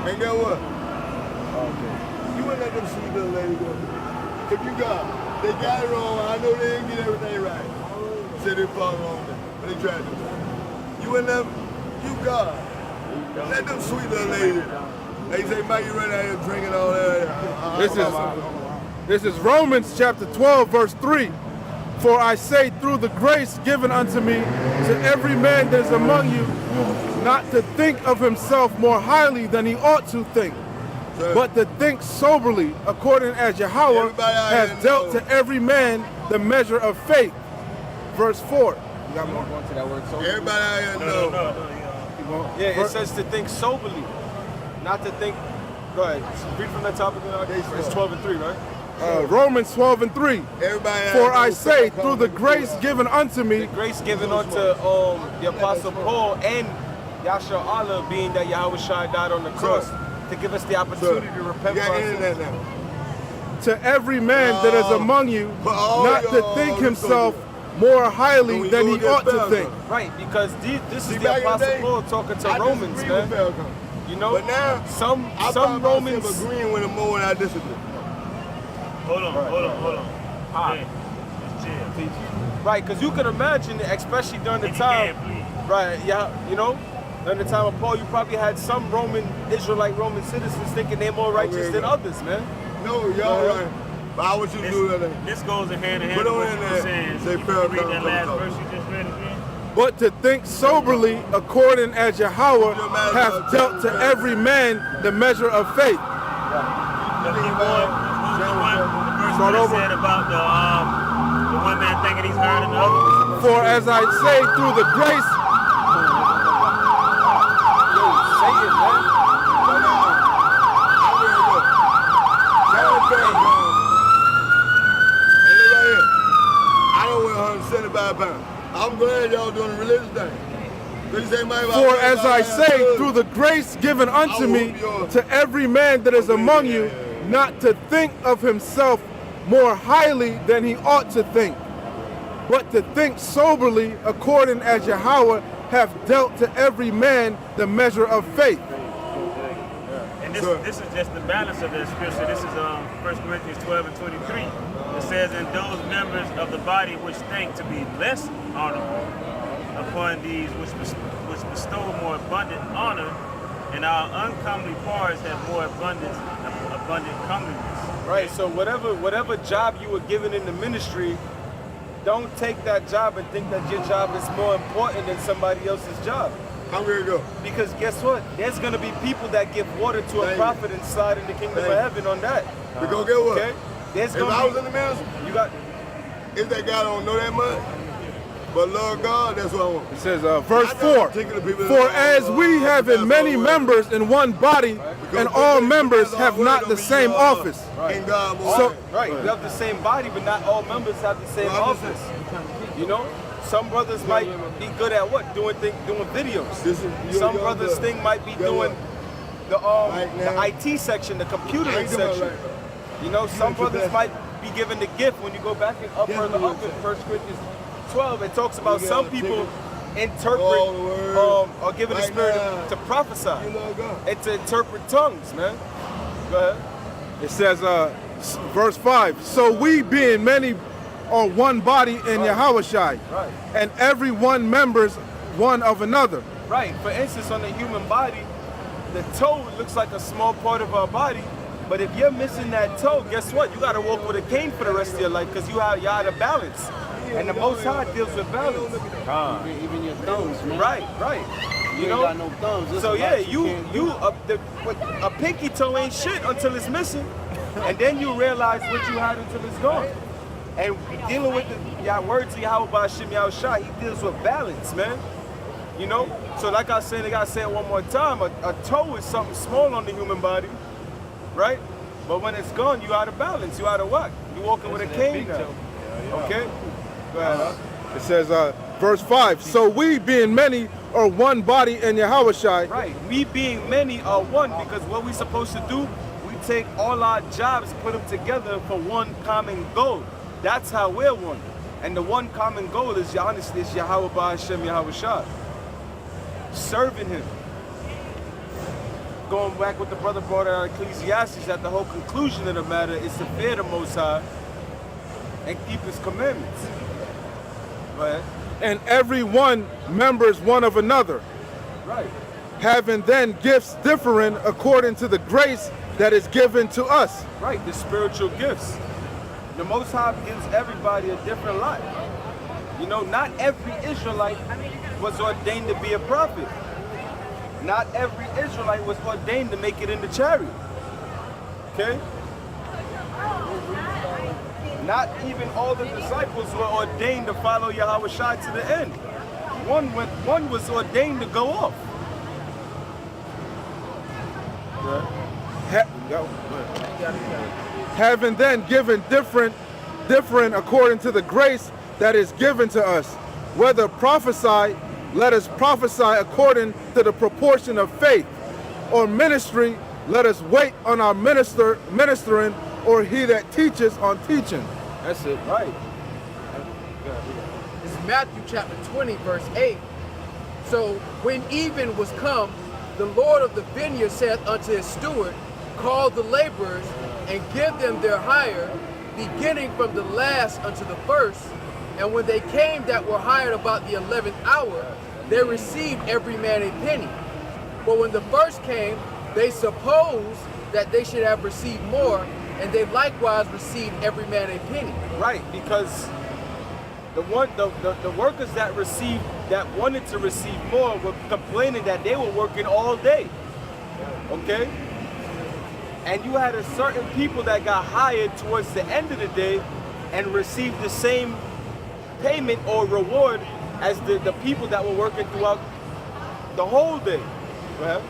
And guess what? Okay. You wouldn't let them sweet little lady go. If you they got it wrong. I know they didn't get everything right. Said they fought wrong, but they tried to. You wouldn't let them, you God. Let them sweet little lady. They say, Mike, you run out here drinking all that. This is Romans chapter 12, verse 3. For I say, through the grace given unto me, to every man that is among you, not to think of himself more highly than he ought to think, but to think soberly, according as Yahawash has dealt to every man the measure of faith. Verse 4. You got more? Going to that word soberly. Everybody out here know. Yeah, it says to think soberly, not to think. Go ahead. Read from that topic. It's 12 and 3, right? Romans 12 and 3. For I say, through the grace given unto me, the grace given unto the Apostle Paul and Yasha Allah, being that Yahawashi died on the cross, to give us the opportunity to repent for our sins. To every man that is among you, not to think himself more highly than he ought to think. Right, because this is the Apostle Paul talking to Romans, man. You know, but now, some Romans agreeing with him more than I disagree. Hold on. Right, because you can imagine, especially during the time, right? Yeah, you know, during the time of Paul, you probably had some Israelite Roman citizens thinking they're more righteous than others, man. No, y'all right. But I want you to do that. This goes hand in hand with what you saying. Can you read that last verse you just read again? But to think soberly, according as Yahawash hath dealt to every man the measure of faith. Start over. Said about the one man thinking he's higher than the other. For as I say, through the grace. Yo, say it, man. I don't weigh 175 pounds. I'm glad y'all doing a religious thing. For as I say, through the grace given unto me, to every man that is among you, not to think of himself more highly than he ought to think, but to think soberly, according as Yahawash hath dealt to every man the measure of faith. And this is just the balance of the scripture. This is 1 Corinthians 12 and 23. It says, and those members of the body which think to be less honorable upon these which bestow more abundant honor, and our uncomely parts have more abundant comeliness. Right, so whatever job you were given in the ministry, don't take that job and think that your job is more important than somebody else's job. I'm ready to go. Because guess what? There's going to be people that give water to a prophet and slide in the kingdom of heaven on that. We gonna get what? Okay? If I was in the ministry, if that guy don't know that much, but love God, that's what I want. It says, verse 4, for as we have in many members in one body, and all members have not the same office. So, you have the same body, but not all members have the same office. You know? Some brothers might be good at what? Doing videos. Some brothers' thing might be doing the IT section, the computer section. You know, some brothers might be given the gift when you go back and further up in 1 Corinthians 12, it talks about some people interpret or given the spirit to prophesy and to interpret tongues, man. Go ahead. It says, verse 5, so we being many are one body in Yahawashi, and every one members one of another. Right. For instance, on the human body, the toe looks like a small part of our body, but if you're missing that toe, guess what? You got to walk with a cane for the rest of your life because you're out of balance. And the Most High deals with balance. Even your thumbs, man. Right. You know? Ain't got no thumbs. So yeah, a pinky toe ain't shit until it's missing, and then you realize what you had until it's gone. And dealing with the words of Yahweh Shem Yahushua, he deals with balance, man. You know? So like I said, I gotta say it one more time, a toe is something small on the human body, right? But when it's gone, you out of balance, you out of whack. You walking with a cane now. Okay? Go ahead. It says, verse 5, so we being many are one body in Yahawashi. Right, we being many are one, because what we supposed to do, we take all our jobs, put them together for one common goal. That's how we're one. And the one common goal is honestly is Yahweh Hashem Yahawashi. Serving him. going back with the brother brought out Ecclesiastes, that the whole conclusion of the matter is to fear the Most High and keep His commandments. Right? And every one members one of another, Right. having then gifts differing according to the grace that is given to us. Right, the spiritual gifts. The Most High gives everybody a different lot. You know, not every Israelite was ordained to be a prophet. Not every Israelite was ordained to make it in the chariot. Okay? Not even all the disciples were ordained to follow Yahawashi to the end. One was ordained to go off. Having then given different according to the grace that is given to us. Whether prophesy, let us prophesy according to the proportion of faith, or ministry, let us wait on our ministering, or he that teaches on teaching. That's it, right. This is Matthew chapter 20, verse 8. So when even was come, the Lord of the vineyard saith unto his steward, call the laborers and give them their hire, beginning from the last unto the first. And when they came that were hired about the 11th hour, they received every man a penny. But when the first came, they supposed that they should have received more, and they likewise received every man a penny. Right, because the workers that wanted to receive more were complaining that they were working all day. Okay? And you had a certain people that got hired towards the end of the day and received the same payment or reward as the people that were working throughout the whole day. Right?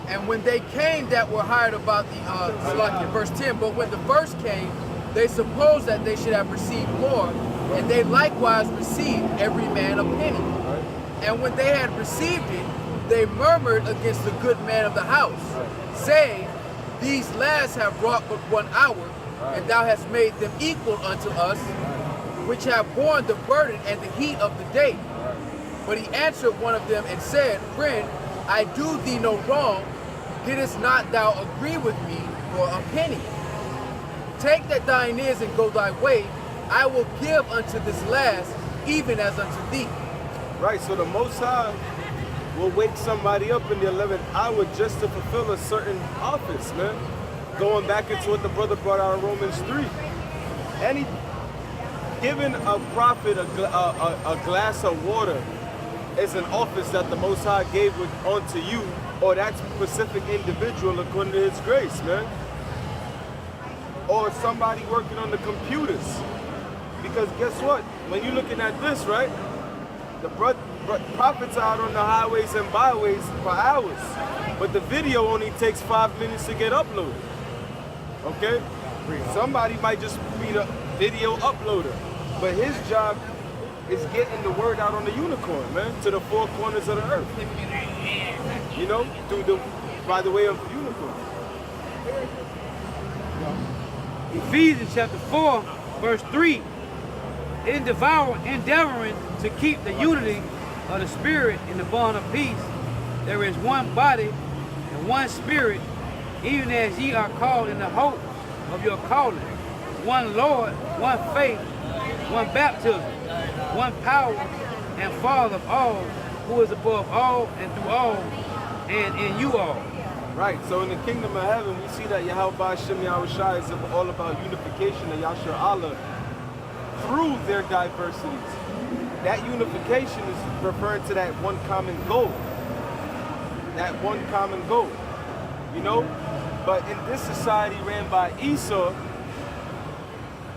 And when they came that were hired about the, verse 10, but when the first came, they supposed that they should have received more, and they likewise received every man a penny. And when they had received it, they murmured against the good man of the house, saying, these last have wrought but 1 hour, and thou hast made them equal unto us, which have borne the burden and the heat of the day. But he answered one of them and said, friend, I do thee no wrong. Didst not thou agree with me for a penny? Take that thine is and go thy way. I will give unto this last, even as unto thee. Right, so the Most High will wake somebody up in the 11th hour just to fulfill a certain office, man. Going back into what the brother brought out in Romans 3. Giving a prophet a glass of water is an office that the Most High gave unto you, or that specific individual according to his grace, man. Or somebody working on the computers. Because guess what? When you're looking at this, right? The prophets are out on the highways and byways for hours. But the video only takes 5 minutes to get uploaded. Okay? Somebody might just be the video uploader. But his job is getting the word out on the unicorn, man, to the 4 corners of the earth. You know, by the way of the unicorn. Ephesians chapter 4, verse 3. Endeavoring to keep the unity of the Spirit in the bond of peace. There is one body and one Spirit, even as ye are called in the hope of your calling. One Lord, one faith, one baptism, one power and Father of all, who is above all and through all and in you all. Right, so in the kingdom of heaven, we see that Yahawashi is all about unification of Yashar Allah through their diversities. That unification is referring to that one common goal. That one common goal. You know? But in this society ran by Esau,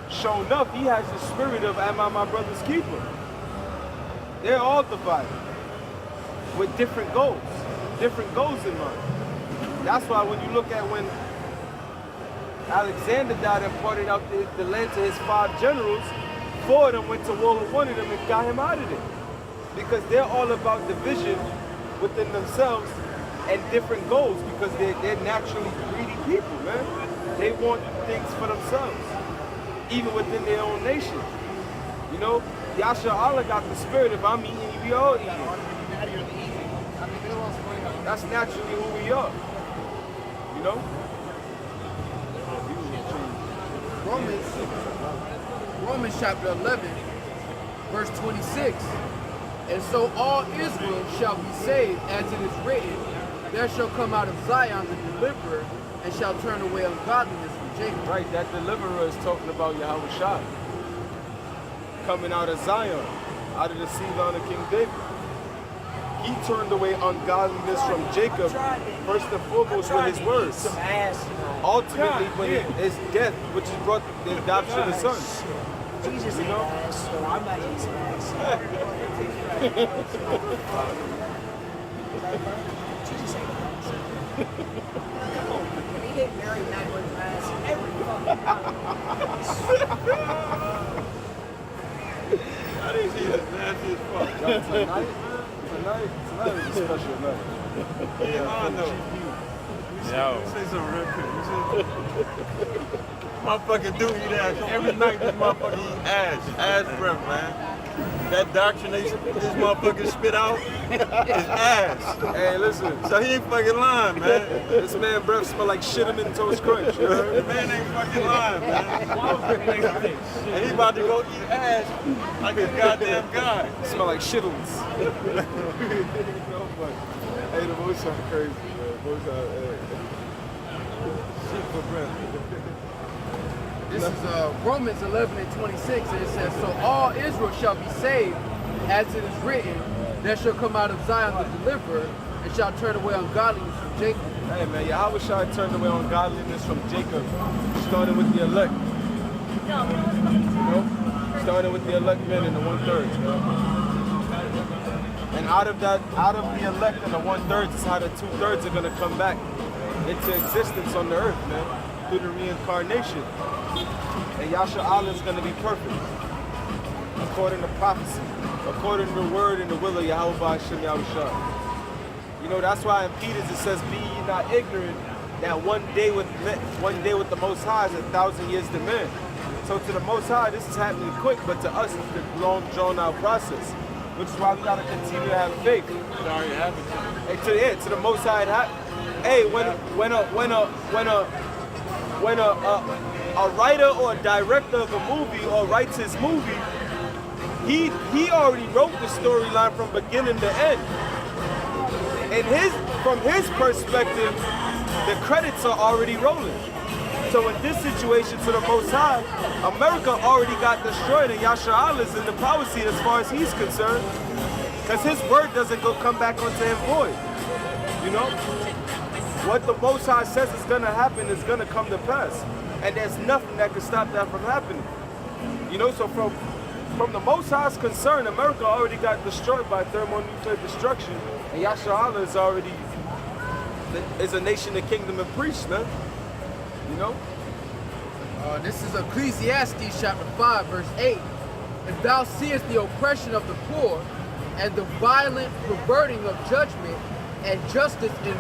shown up, he has the spirit of, am I my brother's keeper? They're all divided with different goals in mind. That's why when you look at when Alexander died and parted out the land to his 5 generals, 4 of them went to war with one of them and got him out of there. Because they're all about division within themselves and different goals, because they're naturally greedy people, man. They want things for themselves, even within their own nation. You know, Yasha Allah got the spirit of I'm eating, we all eating. That's naturally who we are. You know? Romans chapter 11, verse 26. And so all Israel shall be saved, as it is written, there shall come out of Zion the deliverer, and shall turn away ungodliness from Jacob. Right, that deliverer is talking about Yahawashi. Coming out of Zion, out of the seed line of King David. He turned away ungodliness from Jacob, first and foremost with his words. Ultimately, when his death, which has brought the adoption of the son. Jesus ain't ass, so I'm not his ass. Jesus ain't ass. He hit Mary Magdalene's ass every fucking time. I didn't see that nasty as fuck. Tonight is a special night. Yeah, I know. Say something real quick. Motherfucker do eat ass. Every night this motherfucker eat ass breath, man. That doctrine this motherfucker spit out is ass. Hey, listen. So he ain't fucking lying, man. This man breath smell like Cinnamon Toast Crunch. You heard? The man ain't fucking lying, man. And he about to go eat ass like a goddamn guy. Smell like shittles. Hey, the most are crazy, man. Most are, shit for breath. This is Romans 11 and 26, and it says, so all Israel shall be saved, as it is written, there shall come out of Zion the deliverer, and shall turn away ungodliness from Jacob. Hey man, Yahawashi turned away ungodliness from Jacob, starting with the elect. You know? Starting with the elect men in the 1/3. And out of the elect and the 1/3 is how the 2/3 are gonna come back into existence on the earth, man, through the reincarnation. And Yahshua is going to be perfect, according to prophecy, according to the word and the will of Yahweh Hashem Yahushua. You know, that's why in Peter's it says, be ye not ignorant that one day with the Most High is 1,000 years to men. So to the Most High, this is happening quick, but to us, it's the long, drawn-out process, which is why we got to continue to have faith. It already happened. Hey, to the Most High, hey, when a writer or a director of a movie or writes his movie, he already wrote the storyline from beginning to end. And from his perspective, the credits are already rolling. So in this situation, to the Most High, America already got destroyed, and Yahshua is in the power seat as far as he's concerned, because his word doesn't come back onto him void. You know, what the Most High says is gonna happen is gonna come to pass. And there's nothing that can stop that from happening. You know, so from the Most High's concern, America already got destroyed by thermonuclear destruction, and Yahshua is a nation, a kingdom, and priests, man. You know? This is Ecclesiastes chapter 5, verse 8. If thou seest the oppression of the poor, and the violent perverting of judgment, and justice in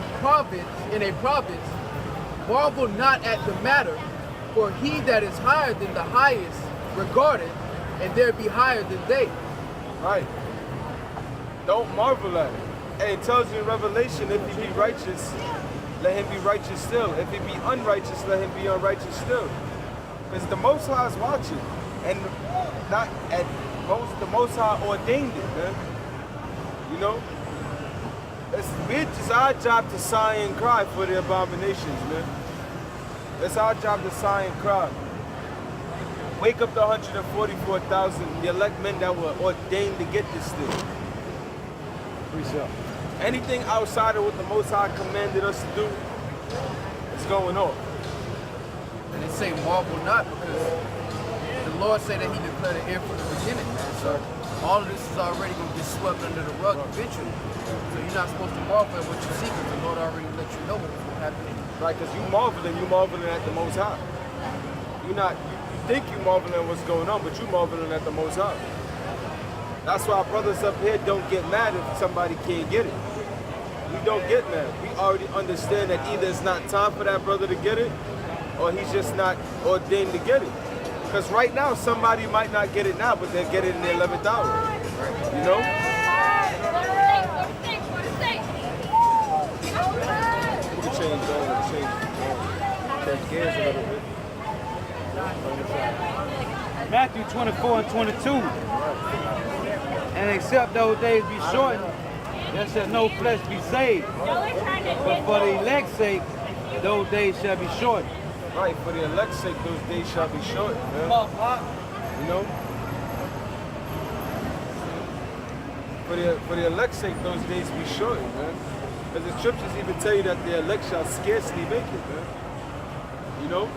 a province, marvel not at the matter, for he that is higher than the highest regardeth, and there be higher than they. Right. Don't marvel at it. And it tells you in Revelation, if he be righteous, let him be righteous still. If he be unrighteous, let him be unrighteous still. Because the Most High is watching. And the Most High ordained it, man. You know? It's our job to sigh and cry for the abominations, man. It's our job to sigh and cry. Wake up the 144,000, the elect men that were ordained to get this thing. Anything outside of what the Most High commanded us to do is going on. And it say marvel not, because the Lord said that he declared it here from the beginning, man. So all of this is already going to get swept under the rug eventually. So you're not supposed to marvel at what you see, because the Lord already let you know what's going to happen. Right, because you marveling at the Most High. You think you marveling at what's going on, but you marveling at the Most High. That's why brothers up here don't get mad if somebody can't get it. We don't get mad. We already understand that either it's not time for that brother to get it, or he's just not ordained to get it. Because right now, somebody might not get it now, but they'll get it in the 11th hour. You know? Change gears a little bit. Matthew 24 and 22. And except those days be shortened, there shall no flesh be saved. But for the elect's sake, those days shall be shortened. Right, for the elect's sake, those days shall be shortened, man. You know? For the elect's sake, those days be shortened, man. Because the scriptures even tell you that the elect shall scarcely make it, man. You know?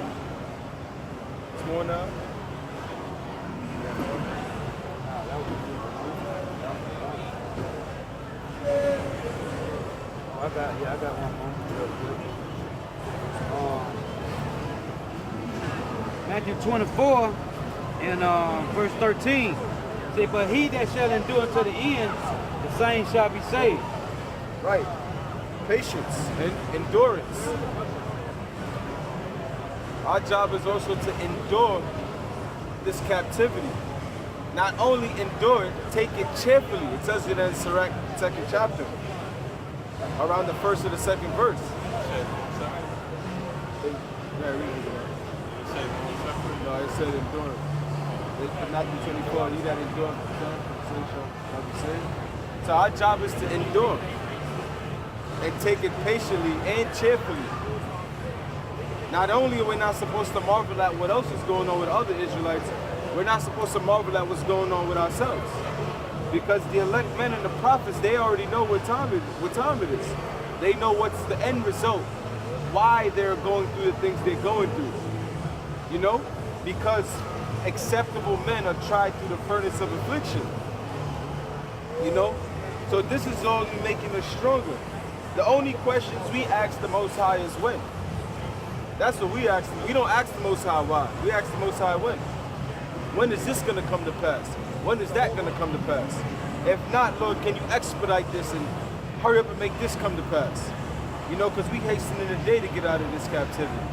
It's more now. I got one more. Matthew 24 and verse 13. Say, but he that shall endure unto the end, the same shall be saved. Right. Patience and endurance. Our job is also to endure this captivity. Not only endure it, take it cheerfully. It tells you that in Sirach, 2nd chapter, around the first or the second verse. No, it said endurance. Matthew 24, he that endureth shall be saved. So our job is to endure and take it patiently and cheerfully. Not only are we not supposed to marvel at what else is going on with other Israelites, we're not supposed to marvel at what's going on with ourselves. Because the elect men and the prophets, they already know what time it is. They know what's the end result, why they're going through the things they're going through. You know? Because acceptable men are tried through the furnace of affliction. You know? So this is all making us stronger. The only questions we ask the Most High is when. That's what we ask them. We don't ask the Most High why. We ask the Most High when. When is this going to come to pass? When is that going to come to pass? If not, Lord, can you expedite this and hurry up and make this come to pass? You know, because we hasten in the day to get out of this captivity.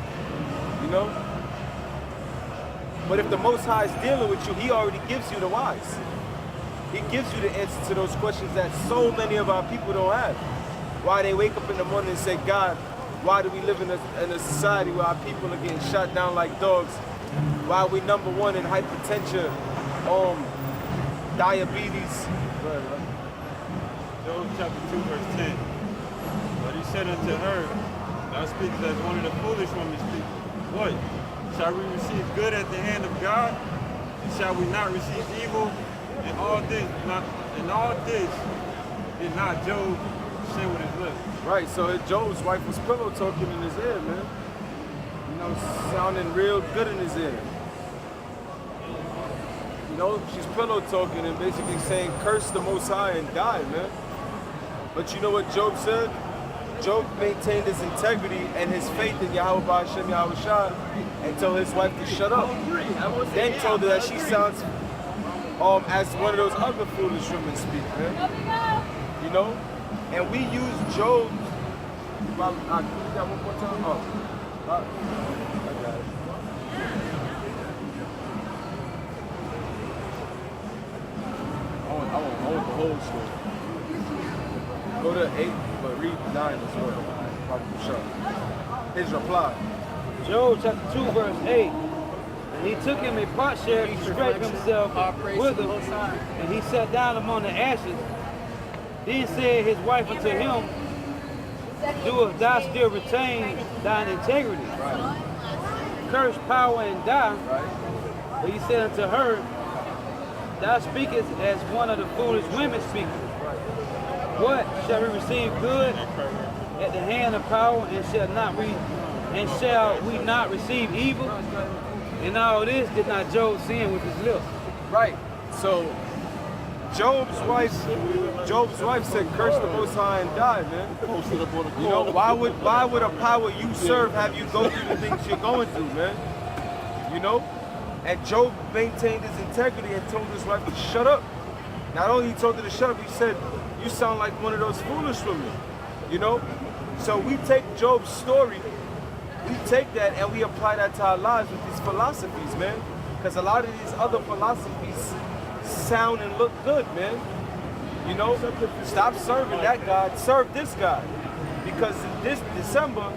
You know? But if the Most High is dealing with you, he already gives you the whys. He gives you the answer to those questions that so many of our people don't have. Why they wake up in the morning and say, God, why do we live in a society where our people are getting shot down like dogs? Why are we number one in hypertension, diabetes? Job chapter 2, verse 10. But he said unto her, thou speakest as one of the foolish women speak. What? Shall we receive good at the hand of God? And shall we not receive evil? And all this did not Job say with his lips. Right, so Job's wife was pillow talking in his ear, man. You know, sounding real good in his ear. You know, she's pillow talking and basically saying, curse the Most High and die, man. But you know what Job said? Job maintained his integrity and his faith in Yahawashi Yahawashi and told his wife to shut up. Then told her that she sounds as one of those other foolish women speak, man. You know? And we use Job. Can you got one more time? Oh. I got it. I want the whole story. Go to 8, but read 9 as well. Probably sure. His reply. Job chapter 2, verse 8. And he took him a potsherd to scrape himself with him, and he sat down among the ashes. Then said his wife unto him, doest thou still retain thine integrity? Right. Curse power and die. Right. But he said unto her, thou speakest as one of the foolish women speak. What? Shall we receive good at the hand of power, and shall we not receive evil? And all this did not Job sin with his lips. Right. So Job's wife said, curse the Most High and die, man. You know, why would a power you serve have you go through the things you're going through, man? You know? And Job maintained his integrity and told his wife to shut up. Not only he told her to shut up, he said, you sound like one of those foolish women. You know? So we take Job's story, we take that and we apply that to our lives with these philosophies, man. Because a lot of these other philosophies sound and look good, man. You know, stop serving that God, serve this God. because this December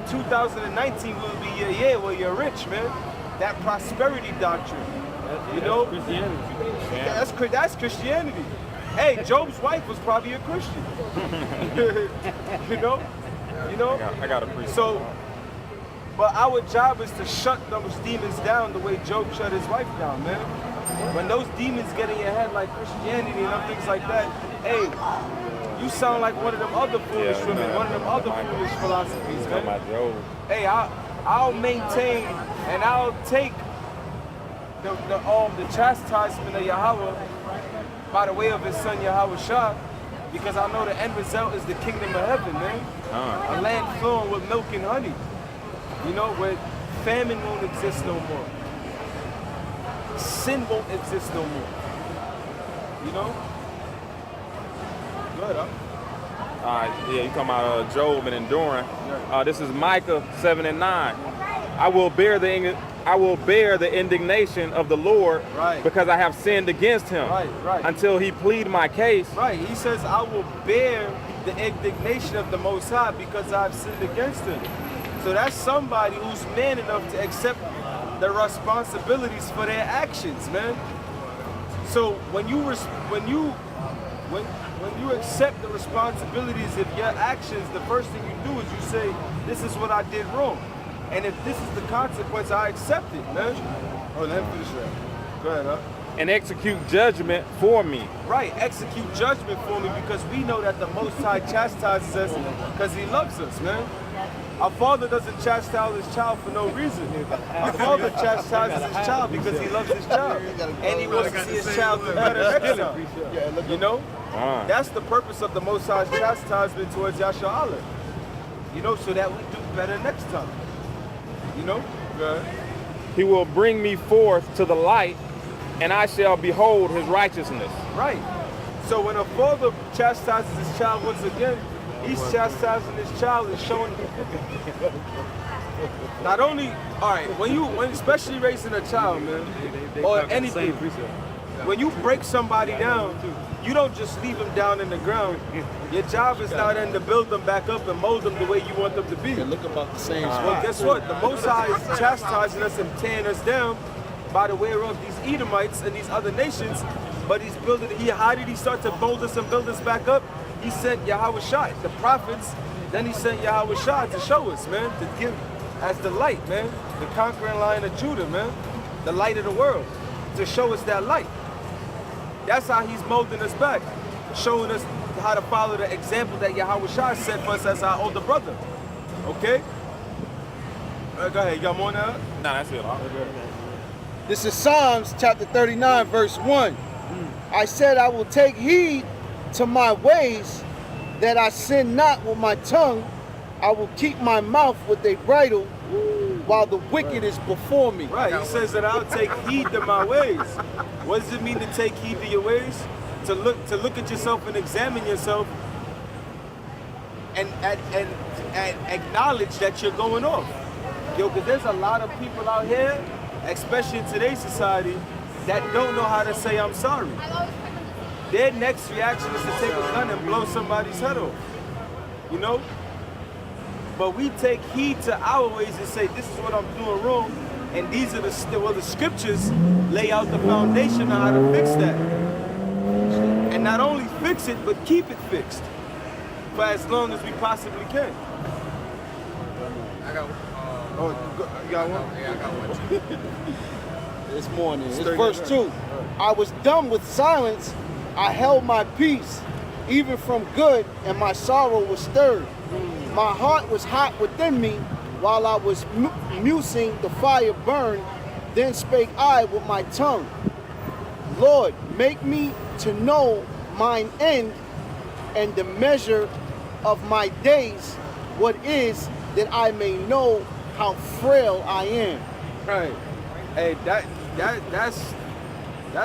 2019 will be your year where you're rich, man. That prosperity doctrine, you know? Christianity. Yeah, that's Christianity. Hey, Job's wife was probably a Christian. You know? I got a priest. So, but our job is to shut those demons down the way Job shut his wife down, man. When those demons get in your head like Christianity and other things like that, hey, you sound like one of them other foolish women, one of them other foolish philosophies, man. Hey, I'll maintain and I'll take the chastisement of Yahawah by the way of his son Yahawashi, because I know the end result is the kingdom of heaven, man. A land flowing with milk and honey. You know, where famine won't exist no more. Sin won't exist no more. You know? Good, huh? Yeah, you talking about Job and enduring. This is Micah 7 and 9. I will bear the indignation of the Lord because I have sinned against him until he plead my case. Right, he says, I will bear the indignation of the Most High because I've sinned against him. So that's somebody who's man enough to accept the responsibilities for their actions, man. So when you accept the responsibilities of your actions, the first thing you do is you say, this is what I did wrong. And if this is the consequence, I accept it, man. Oh, let me finish that. Go ahead, huh? And execute judgment for me. Right, execute judgment for me because we know that the Most High chastises us because he loves us, man. Our father doesn't chastise his child for no reason. Our father chastises his child because he loves his child. And he wants to see his child do better next time. You know? That's the purpose of the Most High's chastisement towards Yahshua. You know, so that we do better next time. You know? He will bring me forth to the light, and I shall behold his righteousness. Right. So when a father chastises his child once again, he's chastising his child and showing not only, all right, when especially raising a child, man, or anything, when you break somebody down, you don't just leave them down in the ground. Your job is now then to build them back up and mold them the way you want them to be. They look about the same. Well, guess what? The Most High is chastising us and tearing us down by the way of these Edomites and these other nations. But he's building. How did he start to mold us and build us back up? He sent Yahawashi, the prophets. Then he sent Yahawashi to show us, man, to give as the light, man, the conquering Lion of Judah, man, the light of the world, to show us that light. That's how he's molding us back, showing us how to follow the example that Yahawashi set for us as our older brother. Okay? Go ahead, you got more now? Nah, that's it. This is Psalms chapter 39, verse 1. I said, I will take heed to my ways, that I sin not with my tongue. I will keep my mouth with a bridle, while the wicked is before me. Right, he says that I'll take heed to my ways. What does it mean to take heed to your ways? To look at yourself and examine yourself and acknowledge that you're going off. Yo, because there's a lot of people out here, especially in today's society, that don't know how to say I'm sorry. Their next reaction is to take a gun and blow somebody's head off. You know? But we take heed to our ways and say, this is what I'm doing wrong, and these are the scriptures lay out the foundation on how to fix that. And not only fix it, but keep it fixed for as long as we possibly can. I got you got one? Yeah, I got one too. This morning. It's verse 2. I was dumb with silence. I held my peace, even from good, and my sorrow was stirred. My heart was hot within me, while I was musing, the fire burned. Then spake I with my tongue, Lord, make me to know mine end, and the measure of my days, what is, that I may know how frail I am. Right. Hey, that's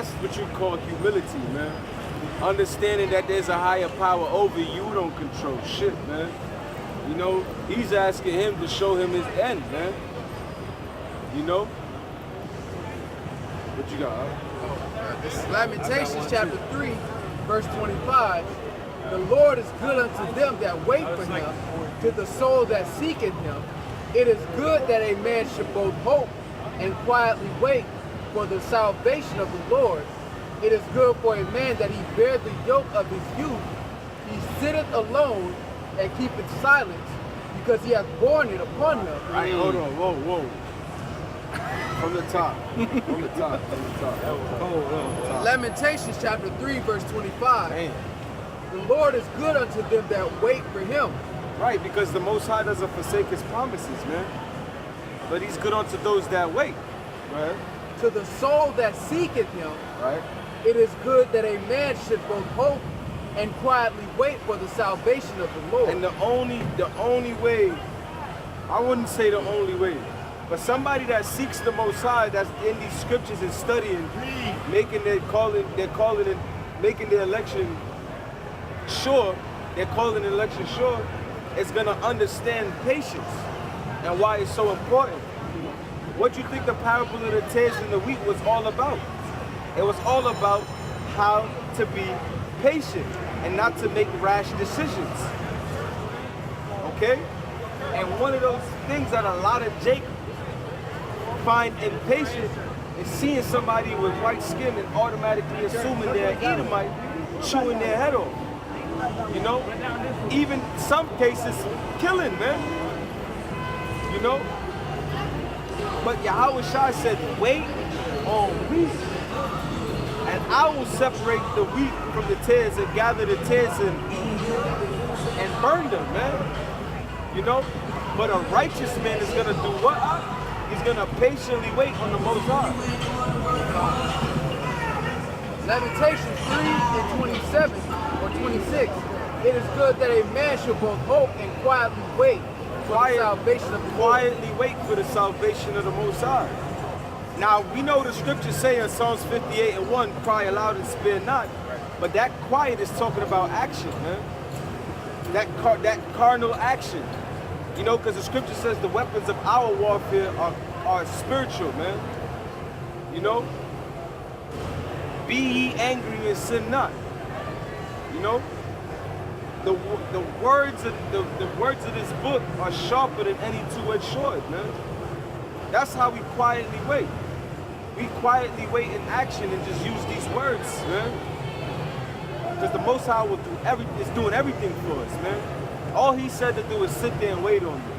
what you call humility, man. Understanding that there's a higher power over you, you don't control shit, man. You know, he's asking him to show him his end, man. You know? What you got? This is Lamentations chapter 3, verse 25. The Lord is good unto them that wait for him, To the soul that seeketh him, it is good that a man should both hope and quietly wait for the salvation of the Lord. It is good for a man that he bear the yoke of his youth. He sitteth alone and keepeth silence, because he hath borne it upon him. Right, hold on, whoa. From the top. From the top. Lamentations chapter 3, verse 25. Man. The Lord is good unto them that wait for him. Right, because the Most High doesn't forsake his promises, man. But he's good unto those that wait. Right? To the soul that seeketh him, Right? it is good that a man should both hope and quietly wait for the salvation of the Lord. And the only way, I wouldn't say the only way, but somebody that seeks the Most High, that's in these scriptures and studying, making their making their election sure, they're calling the election sure, is gonna understand patience and why it's so important. What you think the parable of the tares and the wheat was all about? It was all about how to be patient and not to make rash decisions. Okay? And one of those things that a lot of Jake find impatient is seeing somebody with white skin and automatically assuming they're Edomite, chewing their head off. You know? Even some cases, killing, man. You know? But Yahawashi said, wait on me. And I will separate the wheat from the tares and gather the tares and burn them, man. You know? But a righteous man is gonna do what? He's gonna patiently wait on the Most High. Lamentations 3 and 27 or 26. It is good that a man should both hope and quietly wait for the salvation of the Lord. Quietly wait for the salvation of the Most High. Now, we know the scriptures say in Psalms 58 and 1, cry aloud and spare not. But that quiet is talking about action, man. That carnal action. You know, because the scripture says the weapons of our warfare are spiritual, man. You know? Be ye angry and sin not. You know? The words of this book are sharper than any two-edged sword, man. That's how we quietly wait. We quietly wait in action and just use these words, man. Because the Most High will do is doing everything for us, man. All he said to do is sit there and wait on me.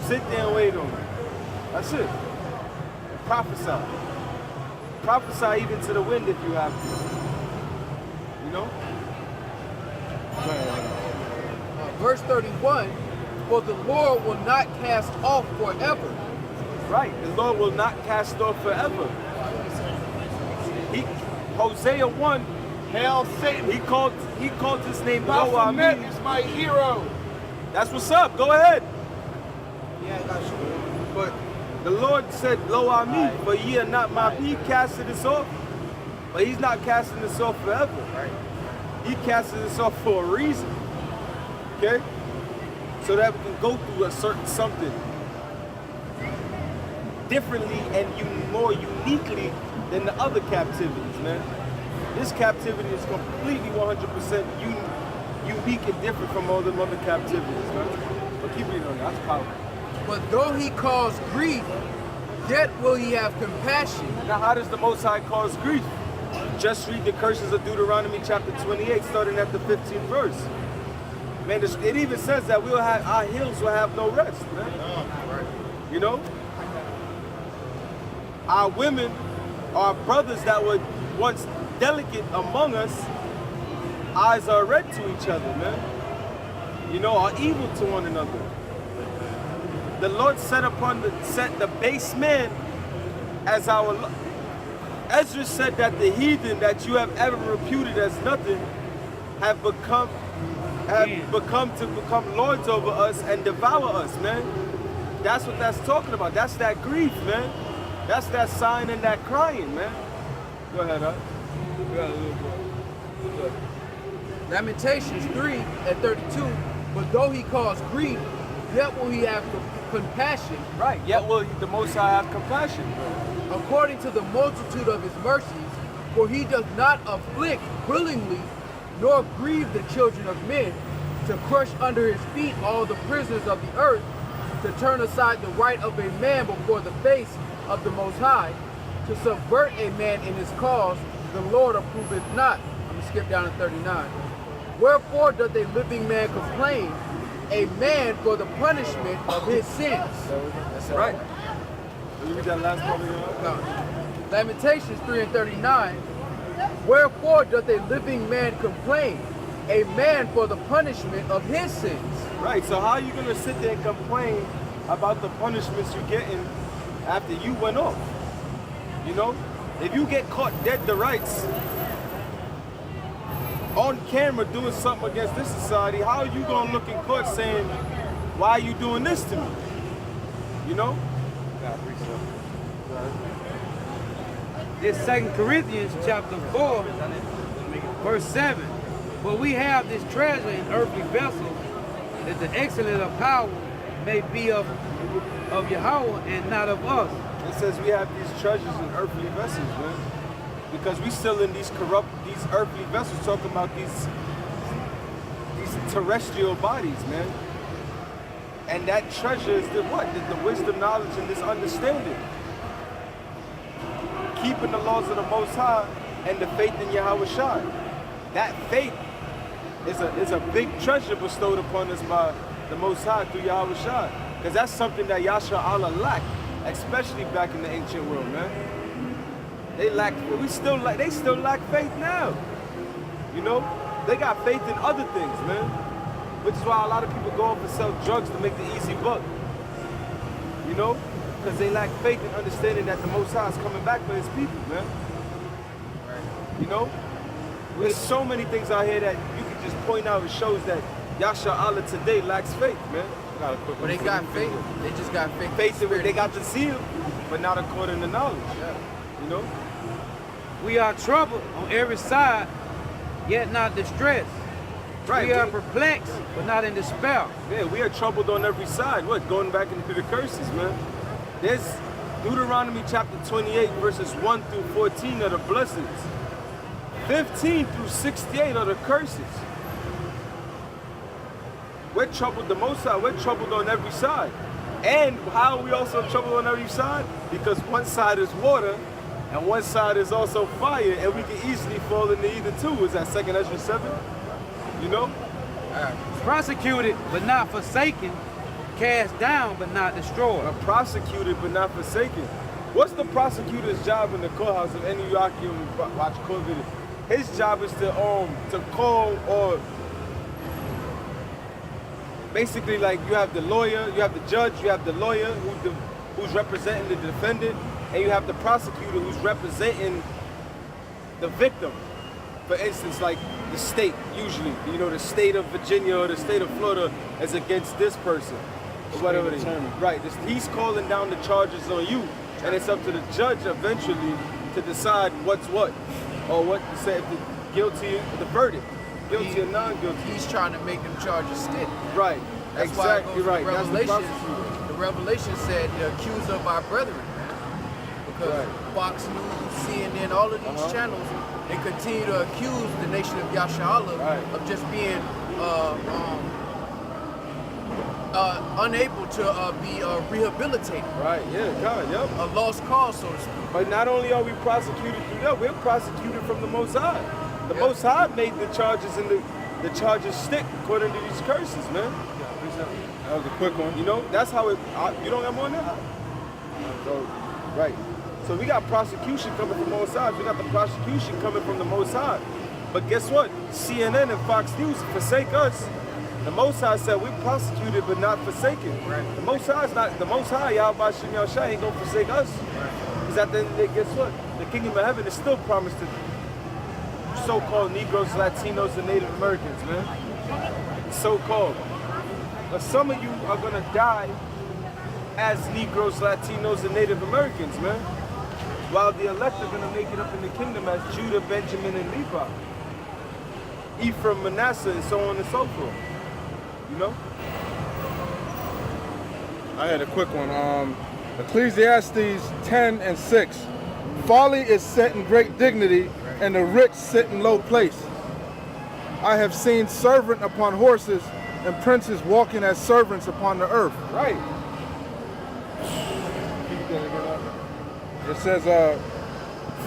Sit there and wait on me. That's it. Prophesy. Prophesy even to the wind if you have to. You know? Verse 31, for the Lord will not cast off forever. Right, the Lord will not cast off forever. Hosea 1, Hail Satan. he called his name Baphomet Lo-Ami. is my hero. That's what's up, go ahead. Yeah, I got you. But the Lord said, Lo-Ami, but ye are not my, he casted us off. But he's not casting us off forever. Right. He casted us off for a reason. Okay? So that we can go through a certain something differently and more uniquely than the other captivities, man. This captivity is completely 100% unique and different from all the other captivities, man. But keep reading on that, that's powerful. But though he cause grief, yet will he have compassion. Now, how does the Most High cause grief? Just read the curses of Deuteronomy chapter 28, starting at the 15th verse. Man, it even says that our hills will have no rest, man. You know? Our women, our brothers that were once delicate among us, eyes are red to each other, man. You know, are evil to one another. The Lord set the base man as our. Ezra said that the heathen that you have ever reputed as nothing have become lords over us and devour us, man. That's what that's talking about. That's that grief, man. That's that sighing and that crying, man. Go ahead, huh? Lamentations 3 and 32, but though he cause grief, yet will he have compassion. Right, yet will the Most High have compassion. According to the multitude of his mercies, for he does not afflict willingly, nor grieve the children of men, to to crush under his feet all the prisoners of the earth, to turn aside the right of a man before the face of the Most High, to subvert a man in his cause, the Lord approveth not. I'm going to skip down to 39. Wherefore doth a living man complain, a man for the punishment of his sins? That's right. You read that last part of No. Lamentations 3 and 39. Wherefore doth a living man complain, a man for the punishment of his sins? Right, so how are you going to sit there and complain about the punishments you're getting after you went off? You know, if you get caught dead to rights on camera doing something against this society, how are you going to look in court saying, why are you doing this to me? You know? It's 2 Corinthians chapter 4, verse 7. But we have this treasure in earthly vessels, that the excellence of power may be of Yahawaah and not of us. It says we have these treasures in earthly vessels, man. Because we still in these earthly vessels, talking about these terrestrial bodies, man. And that treasure is the what? The wisdom, knowledge, and this understanding. Keeping the laws of the Most High and the faith in Yahawashi. That faith is a big treasure bestowed upon us by the Most High through Yahawashi. Because that's something that Yasha Allah lacked, especially back in the ancient world, man. They still lack faith now. You know? They got faith in other things, man. Which is why a lot of people go off and sell drugs to make the easy buck. You know? Because they lack faith and understanding that the Most High is coming back for his people, man. You know? There's so many things out here that you can just point out and shows that Yasha Allah today lacks faith, man. But they got faith. They just got faith. Faith in where they got the zeal, but not according to knowledge. Yeah. You know? We are troubled on every side, yet not distressed. Right. We are perplexed, but not in despair. Yeah, we are troubled on every side. What? Going back into the curses, man. There's Deuteronomy chapter 28, verses 1 through 14 are the blessings. 15 through 68 are the curses. We're troubled the Most High. We're troubled on every side. And how are we also troubled on every side? Because one side is water, and one side is also fire, and we can easily fall into either two. Is that 2 Ezra 7? You know? Prosecuted, but not forsaken. Cast down, but not destroyed. Prosecuted, but not forsaken. What's the prosecutor's job in the courthouse? If any of y'all can watch court video, his job is to call, or basically, like, you have the lawyer, you have the judge, you have the lawyer who's representing the defendant, and you have the prosecutor who's representing the victim. For instance, like the state, usually, you know, the state of Virginia or the state of Florida is against this person, or whatever it is. Right, he's calling down the charges on you, and it's up to the judge eventually to decide what's what, or what to say, if the guilty, the verdict, guilty or non-guilty. He's trying to make them charges stick. Right, that's exactly why it goes right. Revelation, the Revelation said the accuser of our brethren, man. Because Fox News, CNN, all of these channels, they continue to accuse the nation of Yasha Allah of just being unable to be rehabilitated. Right, yeah, God, yep. A lost cause, so to speak. But not only are we prosecuted through that, we're prosecuted from the Most High. The Most High made the charges and the charges stick according to these curses, man. That was a quick one. You know, that's how it, you don't have more now? So, right. So we got prosecution coming from both sides. We got the prosecution coming from the Most High. But guess what? CNN and Fox News forsake us. The Most High said we're prosecuted but not forsaken. Right. The Most High is not, the Most High, Yahawashi ain't gonna forsake us. Because at the end of the day, guess what? The kingdom of heaven is still promised to so-called Negroes, Latinos, and Native Americans, man. So-called. But some of you are gonna die as Negroes, Latinos, and Native Americans, man. While the elect are gonna make it up in the kingdom as Judah, Benjamin, and Levi. Ephraim, Manasseh, and so on and so forth. You know? I had a quick one. Ecclesiastes 10 and 6. Folly is set in great dignity, and the rich sit in low place. I have seen servant upon horses, and princes walking as servants upon the earth. Right. It says,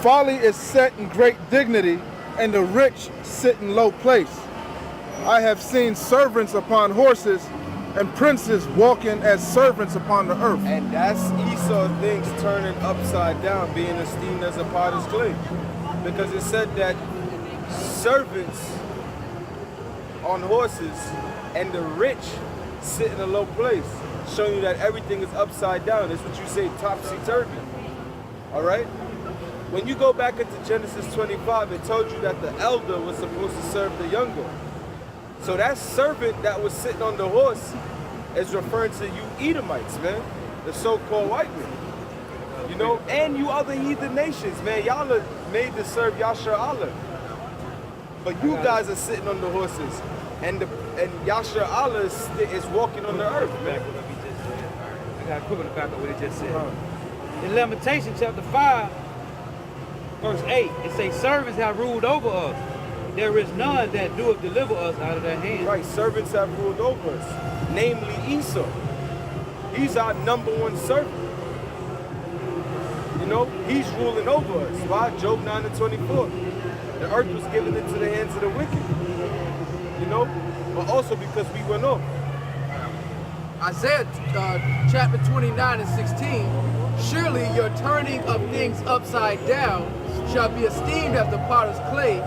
folly is set in great dignity, and the rich sit in low place. I have seen servants upon horses, and princes walking as servants upon the earth. And that's Esau things turning upside down, being esteemed as a potter's clay. Because it said that servants on horses and the rich sit in a low place, showing you that everything is upside down. That's what you say, topsy-turvy. All right? When you go back into Genesis 25, it told you that the elder was supposed to serve the younger. So that servant that was sitting on the horse is referring to you Edomites, man. The so-called white men. You know, and you other heathen nations, man. Y'all are made to serve Yasha Allah. But you guys are sitting on the horses. And Yasha Allah is walking on the earth, man. I got to quickly back up what he just said. In Lamentations chapter 5, verse 8, it says, servants have ruled over us. There is none that doeth deliver us out of their hand. Right, servants have ruled over us, namely Esau. He's our #1 servant. You know, he's ruling over us. Why? Job 9:24. The earth was given into the hands of the wicked. You know, but also because we went off. Isaiah chapter 29 and 16, surely your turning of things upside down shall be esteemed as the potter's clay,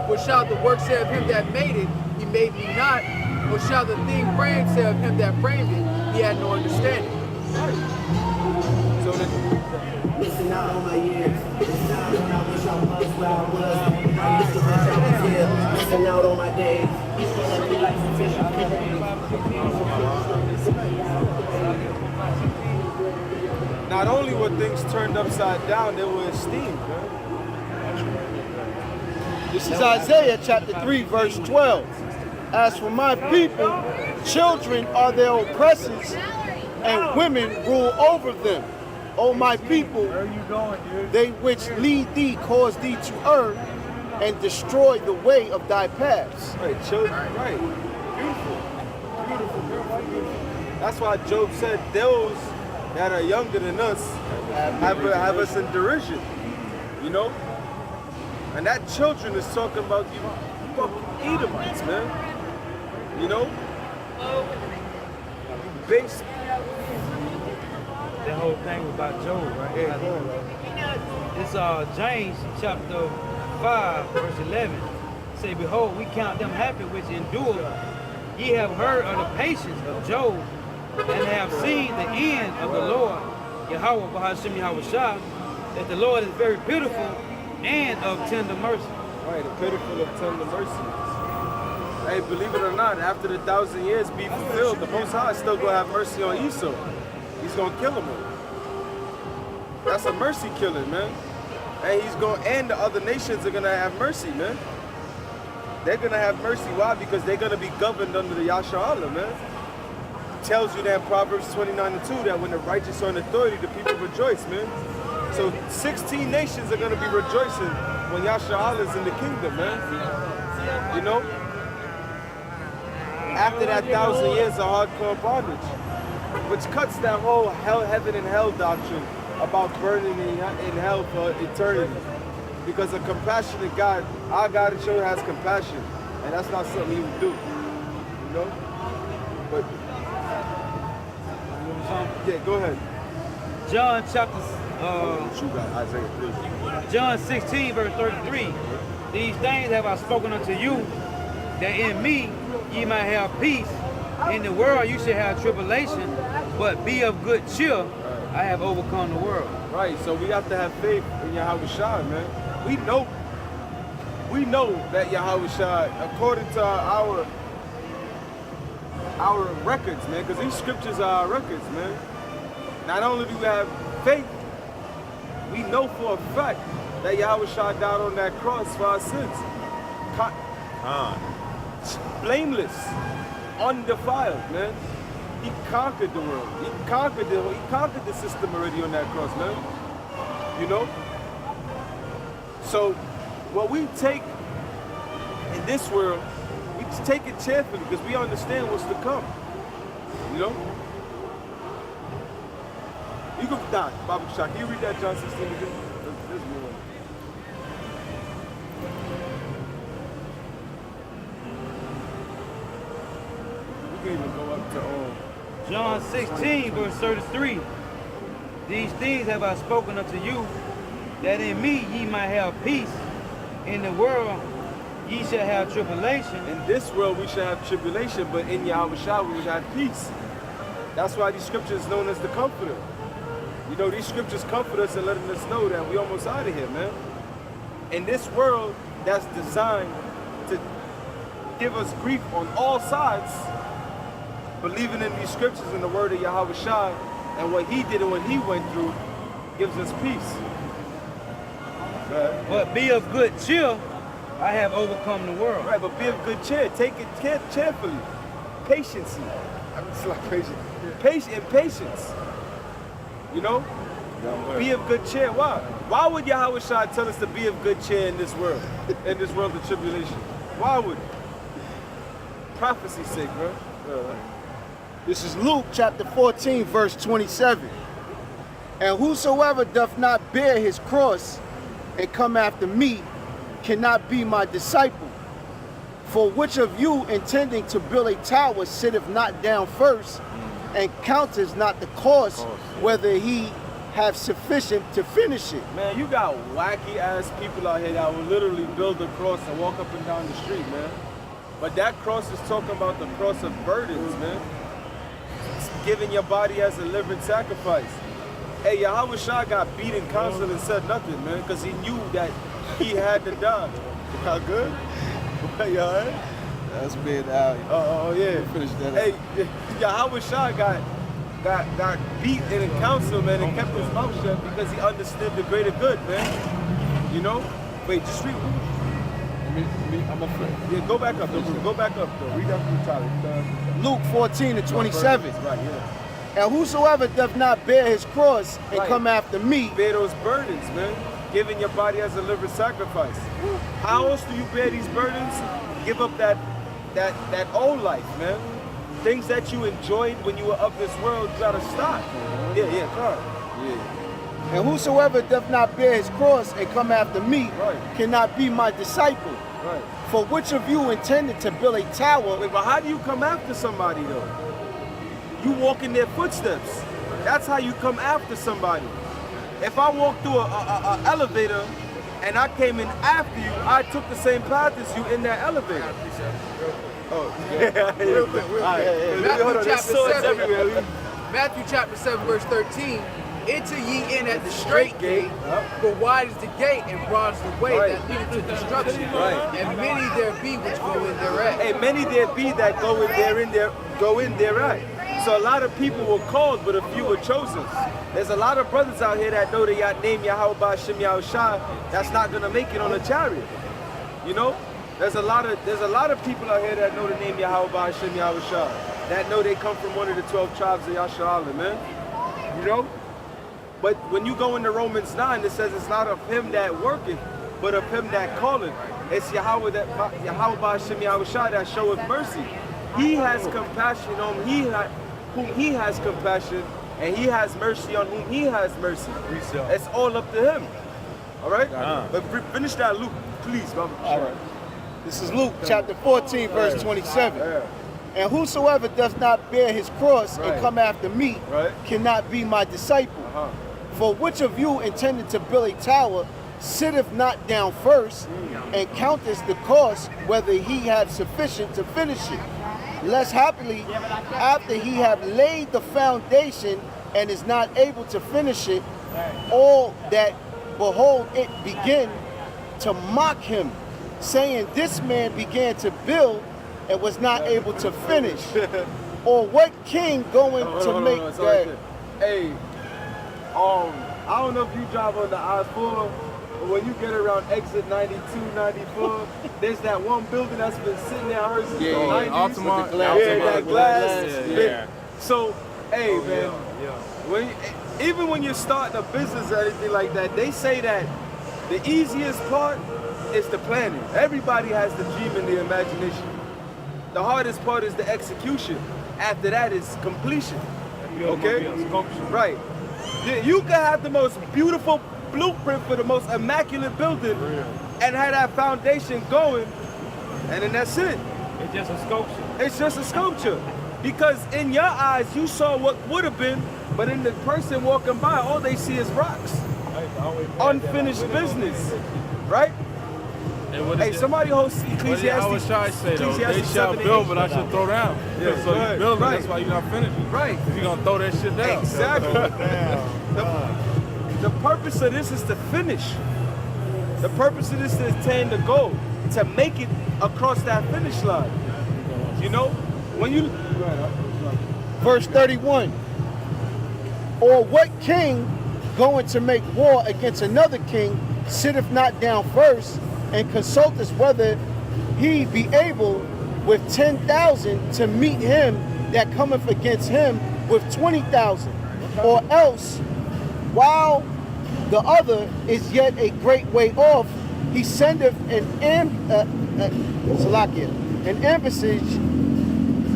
or shall the work say of him that made it, he made me not, or shall the thing framed say of him that framed it, he had no understanding. So missing out on my years. This time when I wish I was where I was. I used to wish I was here. Missing out on my days. Not only were things turned upside down, they were esteemed, man. This is Isaiah chapter 3, verse 12. As for my people, children are their oppressors, and women rule over them. O my people, they which lead thee cause thee to err, and destroy the way of thy paths. Right, children, right. Beautiful. Beautiful, beautiful, beautiful. That's why Job said those that are younger than us have us in derision. You know? And that children is talking about you fucking Edomites, man. You know? Based. That whole thing was about Job, right? Yeah, it's James chapter 5, verse 11. Say, behold, we count them happy which endure. Ye have heard of the patience of Job, and have seen the end of the Lord, Yahawah, Yahawashi, that the Lord is very pitiful and of tender mercy. Right, the pitiful of tender mercy. Hey, believe it or not, after the 1,000 years be fulfilled, the Most High is still going to have mercy on Esau. He's going to kill him. That's a mercy killing, man. And he's going, and the other nations are going to have mercy, man. They're going to have mercy. Why? Because they're going to be governed under the Yasha Allah, man. It tells you that in Proverbs 29:2 that when the righteous are in authority, the people rejoice, man. So 16 nations are going to be rejoicing when Yasha Allah is in the kingdom, man. You know? After that 1,000 years of hardcore bondage, which cuts that whole heaven and hell doctrine about burning in hell for eternity. Because a compassionate God, our God in sure has compassion, and that's not something he would do. You know? But yeah, go ahead. John chapter Isaiah 3. John 16, verse 33. These things have I spoken unto you, that in me ye might have peace. In the world you shall have tribulation, but be of good cheer. I have overcome the world. Right, so we have to have faith in Yahawashi, man. We know that Yahawashi, according to our records, man, because these scriptures are our records, man. Not only do we have faith, we know for a fact that Yahawashi died on that cross for our sins. Blameless, undefiled, man. He conquered the world. He conquered the system already on that cross, man. You know? So what we take in this world, we it cheerfully because we understand what's to come. You know? You can die, Bible Shah. Can you read that John 16 again? This is one. We can even go up to John 16, verse 33. These things have I spoken unto you, that in me ye might have peace. In the world ye shall have tribulation. In this world we shall have tribulation, but in Yahawashi we will have peace. That's why these scriptures is known as the Comforter. You know, these scriptures comfort us and letting us know that we almost out of here, man. In this world that's designed to give us grief on all sides, believing in these scriptures and the word of Yahawashi and what he did and what he went through gives us peace. But be of good cheer, I have overcome the world. Right, but be of good cheer. Take it cheerfully. Patience. It's like patience. Patience. You know? Be of good cheer. Why? Why would Yahawashi tell us to be of good cheer in this world? In this world of tribulation? Why would? Prophecy's sake, bro. This is Luke chapter 14, verse 27. And whosoever doth not bear his cross and come after me cannot be my disciple. For which of you intending to build a tower sitteth not down first and counteth not the cost whether he have sufficient to finish it? Man, you got wacky ass people out here that will literally build a cross and walk up and down the street, man. But that cross is talking about the cross of burdens, man. It's giving your body as a living sacrifice. Hey, Yahawashi got beat in council and said nothing, man, because he knew that he had to die. How good? You all right? That's been out. Oh, yeah. Finish that. Hey, Yahawashi got beat in a council, man, and kept his mouth shut because he understood the greater good, man. You know? Wait, just read. I'm afraid. Yeah, go back up, though. Go back up, though. Read up from the top. Luke 14 and 27. Right, yeah. And whosoever doth not bear his cross and come after me. Bear those burdens, man. Giving your body as a living sacrifice. How else do you bear these burdens? Give up that old life, man. Things that you enjoyed when you were of this world, you gotta stop. Yeah, come on. Yeah. And whosoever doth not bear his cross and come after me cannot be my disciple. Right. For which of you intended to build a tower? Wait, but how do you come after somebody though? You walk in their footsteps. That's how you come after somebody. If I walk through a elevator and I came in after you, I took the same path as you in that elevator. Oh, yeah. Real quick. Matthew chapter 7, verse 13. Enter ye in at the straight gate, for wide is the gate and broad is the way that leadeth to destruction. And many there be which go in thereat. Hey, many there be that go in thereat. So a lot of people were called, but a few were chosen. There's a lot of brothers out here that know the name Yahawah Shem Yahushua that's not gonna make it on a chariot. You know? There's a lot of people out here that know the name Yahawah Shem Yahushua, that know they come from one of the 12 tribes of Yasharallah, man. You know? But when you go into Romans 9, it says it's not of him that worketh, but of him that calleth. It's Yahawah Shem Yahushua that showeth mercy. He has compassion on whom he has compassion, and he has mercy on whom he has mercy. It's all up to him. All right? But finish that, Luke, please, brother. All right. This is Luke chapter 14, verse 27. And whosoever does not bear his cross and come after me cannot be my disciple. For which of you intended to build a tower sitteth not down first and counteth the cost whether he have sufficient to finish it? Lest happily, after he have laid the foundation and is not able to finish it, all that behold it begin to mock him, saying, this man began to build and was not able to finish. Or what king going to make that? Hey, I don't know if you drive on the I-4, but when you get around exit 92, 94, there's that one building that's been sitting there since the 90s. Altamont. That glass. So, hey, man, even when you're starting a business or anything like that, they say that the easiest part is the planning. Everybody has the dream and the imagination. The hardest part is the execution. After that is completion. Okay? Right. You can have the most beautiful blueprint for the most immaculate building and have that foundation going, and then that's it. It's just a sculpture. It's just a sculpture. Because in your eyes, you saw what would have been, but in the person walking by, all they see is rocks. Unfinished business. Right? Hey, somebody hosts Ecclesiastes. What did Yahawashi say though? They 7 shall and build, 8. but I should throw down. Yeah, so you building, right. that's why you're not finishing. Right. You're gonna throw that shit down. Exactly. The purpose of this is to finish. The purpose of this is to attain the goal, to make it across that finish line. You know, when you Verse 31. Or what king going to make war against another king sitteth not down first and consulteth whether he be able with 10,000 to meet him that cometh against him with 20,000, or else while the other is yet a great way off, he sendeth an embassage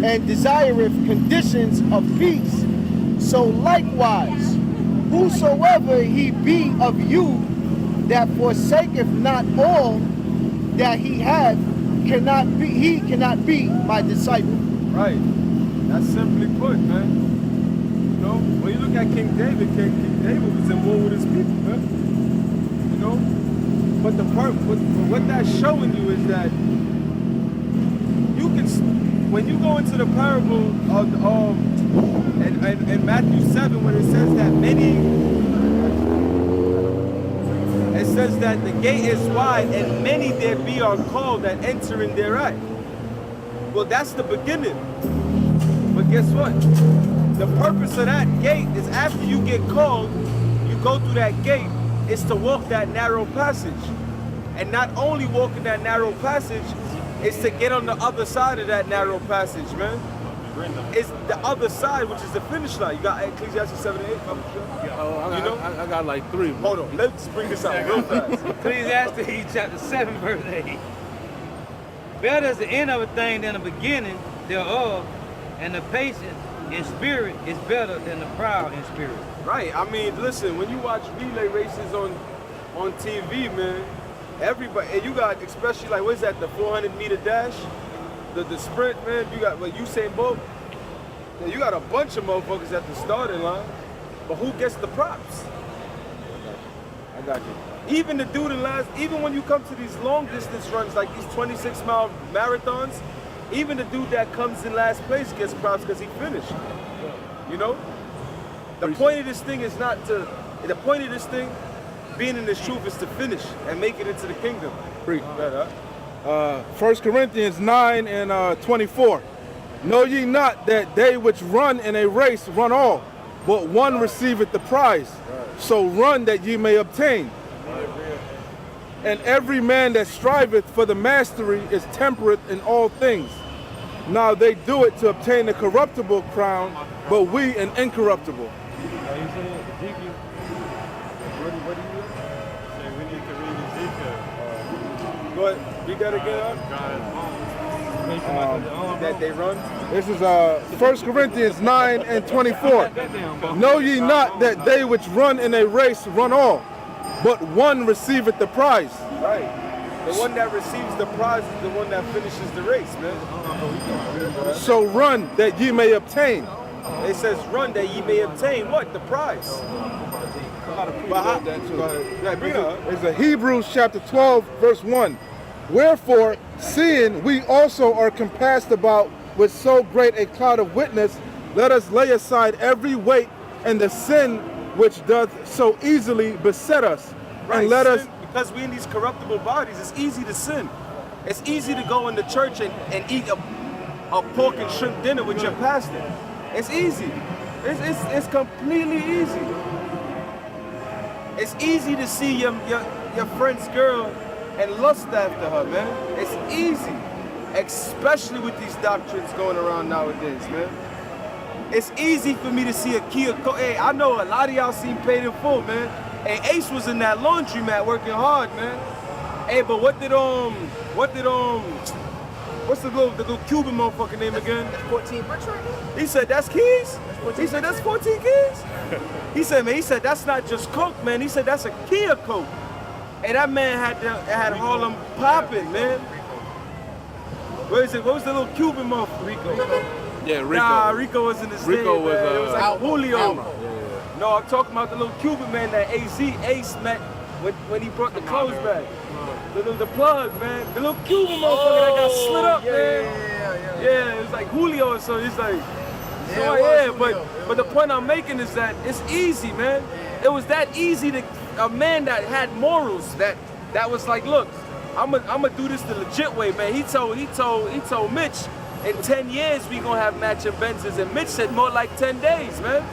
and desireth conditions of peace. So likewise, whosoever he be of you that forsaketh not all that he hath, he cannot be my disciple. Right. That's simply put, man. You know, when you look at King David was in war with his people, man. You know? But what that's showing you is that you can, when you go into the parable of in Matthew 7, when it says that it says that the gate is wide and many there be are called that enter in thereat. Well, that's the beginning. But guess what? The purpose of that gate is after you get called, you go through that gate, is to walk that narrow passage. And not only walking that narrow passage, it's to get on the other side of that narrow passage, man. It's the other side, which is the finish line. You got Ecclesiastes 7 and 8. I got like 3. Hold on, let's bring this out real fast. Ecclesiastes chapter 7, verse 8. Better is the end of a thing than the beginning thereof, and the patient in spirit is better than the proud in spirit. Right. I mean, listen, when you watch relay races on TV, man, everybody, and you got, especially like, what is that, the 400-meter dash? The sprint, man, you got Usain Bolt. You got a bunch of motherfuckers at the starting line, but who gets the props? I got you. Even the dude in last, even when you come to these long distance runs, like these 26-mile marathons, even the dude that comes in last place gets props because he finished. You know? The point of this thing is not to, the point of this thing, being in this truth, is to finish and make it into the kingdom. Preach. 1 Corinthians 9 and 24. Know ye not that they which run in a race run all, but one receiveth the prize. So run that ye may obtain. And every man that striveth for the mastery is temperate in all things. Now they do it to obtain a corruptible crown, but we an incorruptible. But we gotta get up. That they run. This is 1 Corinthians 9 and 24. Know ye not that they which run in a race run all, but one receiveth the prize. Right. The one that receives the prize is the one that finishes the race, man. So run that ye may obtain. It says run that ye may obtain what? The prize. It's a Hebrews chapter 12, verse 1. Wherefore, seeing we also are compassed about with so great a cloud of witness, let us lay aside every weight and the sin which doth so easily beset us. Right, And let us... Because we're in these corruptible bodies, it's easy to sin. It's easy to go into church and eat a pork and shrimp dinner with your pastor. It's easy. It's completely easy. It's easy to see your friend's girl and lust after her, man. It's easy, especially with these doctrines going around nowadays, man. It's easy for me to see a Kia. Hey, I know a lot of y'all seen Paid in Full, man. Hey, Ace was in that laundromat working hard, man. Hey, but what did what's the little Cuban motherfucker name again? 14 bricks right there? He said, that's keys? He said, that's 14 keys? He said, man, that's not just coke, man. He said, that's a key of coke. And that man had Harlem popping, man. Where is it? What was the little Cuban motherfucker? Rico. Yeah, Rico. Nah, Rico was in the state, Rico was, man. It was like Julio. Yeah. No, I'm talking about the little Cuban man that Ace met when he brought the clothes back. The plug, man. The little Cuban motherfucker that got slit up, man. Yeah, it was like Julio or so. It's like, but the point I'm making is that it's easy, man. It was that easy to a man that had morals that was like, look, I'm gonna do this the legit way, man. He told Mitch, in 10 years we gonna have matching Benzes, and Mitch said more like 10 days, man.